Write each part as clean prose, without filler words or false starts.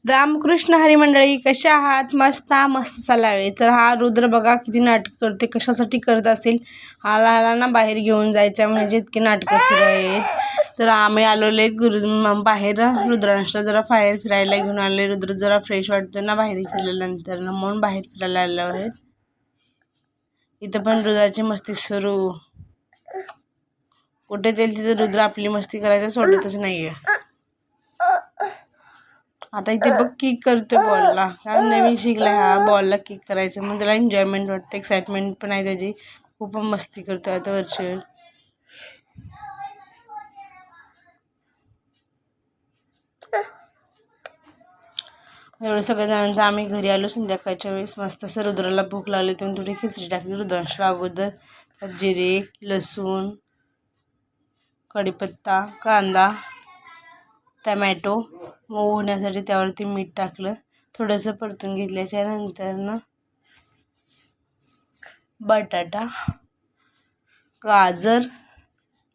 रामकृष्ण हरी मंडळी, कशा आहात? मस्त चालावे. तर हा रुद्र बघा किती नाटक करते, कशासाठी करत असेल. हाला ना बाहेर घेऊन जायचं म्हणजे इतकी नाटकं सुरू आहेत. तर आम्ही आलेले बाहेर रुद्रांशला जरा बाहेर फिरायला घेऊन आले. रुद्र जरा फ्रेश वाटतं ना बाहेर फिरल्यानंतर, म्हणून बाहेर फिरायला आलो आहेत. इथं पण रुद्राची मस्ती सुरू. कुठे जाईल तिथे रुद्र आपली मस्ती करायचं सोडतच नाहीये. आता इथे बघ किक करतोय बॉलला, कारण नवीन शिकलाय हा बॉलला किक करायचं, मग त्याला एन्जॉयमेंट वाटतं, एक्साइटमेंट पण आहे त्याची. खूप मस्ती करतोय आता वर्षभर. एवढं सगळं झाल्यानंतर आम्ही घरी आलो. संध्याकाळच्या वेळेस मस्त असं रुद्राला भूक लागली, तुम्ही थोडी खिचडी टाकली रुद्रांशला. अगोदर जिरे, लसूण, कढीपत्ता, कांदा, टमॅटो मऊ होण्यासाठी त्यावरती मीठ टाकलं. थोडंसं परतून घेतल्याच्या नंतर ना बटाटा, गाजर,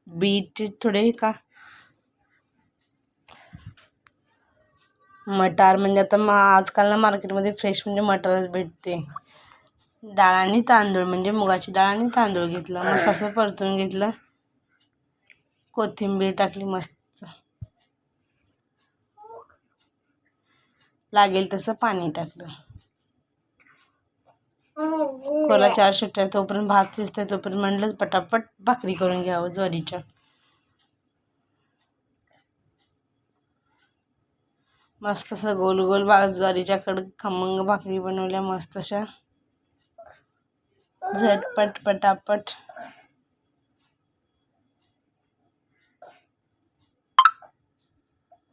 बीट थोडे मटार, म्हणजे आता आजकाल ना मार्केटमध्ये फ्रेश म्हणजे मटारच भेटते. डाळ आणि तांदूळ, म्हणजे मुगाची डाळ आणि तांदूळ घेतलं. मस्त असं परतून घेतलं. कोथिंबीर टाकली, मस्त लागेल तसं पाणी टाकलं. कोला 4 शिट्ट्या, तोपर्यंत भात शिजतंय, तोपर्यंत म्हणलं पटापट भाकरी करून घ्यावं ज्वारीच्या. मस्त असं गोल गोल ज्वारीच्या कडक खमंग भाकरी बनवल्या मस्त अशा, झटपट पटापट.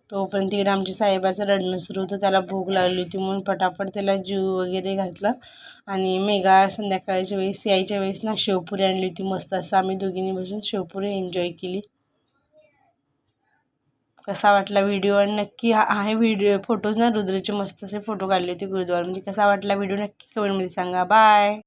तोपर्यंत तिकडे आमच्या साहेबाचं रडणं सुरू होतं. त्याला भूक लागली होती म्हणून पटापट त्याला जीव वगैरे घातला. आणि मेघा संध्याकाळच्या वेळेस यायच्या वेळेस ना शेवपुरी आणली होती मस्त. असं आम्ही दोघींनी बसून शेवपुरी एन्जॉय केली. कसा वाटला व्हिडिओ, आणि नक्की हा व्हिडिओ फोटोज ना रुद्रचे मस्त असे फोटो काढले होते गुरुद्वारामध्ये. कसा वाटला व्हिडिओ नक्की कमेंटमध्ये सांगा. बाय.